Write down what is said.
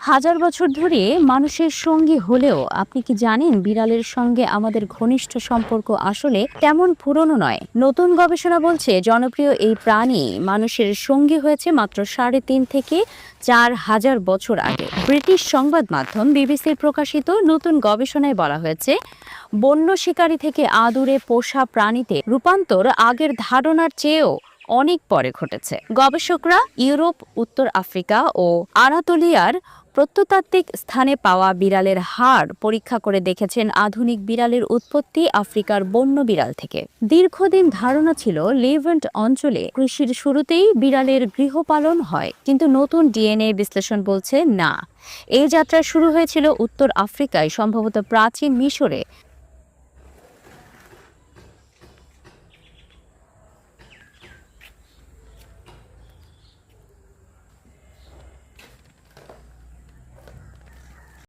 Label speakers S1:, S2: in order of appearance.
S1: হাজার বছর ধরে মানুষের সঙ্গী হলেও আপনি কি জানেন বিড়ালের সঙ্গে আমাদের ঘনিষ্ঠ সম্পর্ক আসলে তেমন পুরনো নয়। নতুন গবেষণা বলছে জনপ্রিয় এই প্রাণী মানুষের সঙ্গী হয়েছে মাত্র ৩.৫ থেকে ৪ হাজার বছর আগে। ব্রিটিশ সংবাদ মাধ্যম বিবিসির প্রকাশিত নতুন গবেষণায় বলা হয়েছে বন্য শিকারী থেকে আদুরে পোষা প্রাণীতে রূপান্তর আগের ধারণার চেয়েও অনেক পরে ঘটেছে। গবেষকরা ইউরোপ, উত্তর আফ্রিকা ও আনাতোলিয়ার প্রত্নতাত্ত্বিক স্থানে পাওয়া বিড়ালের হাড় পরীক্ষা করে দেখেছেন আধুনিক বিড়ালের উৎপত্তি আফ্রিকার বন্য বিড়াল থেকে। দীর্ঘদিন ধারণা ছিল লেভান্ট অঞ্চলে কৃষির শুরুতেই বিড়ালের গৃহপালন হয়, কিন্তু নতুন ডিএনএ বিশ্লেষণ বলছে না, এই যাত্রা শুরু হয়েছিল উত্তর আফ্রিকায়, সম্ভবত প্রাচীন মিশরে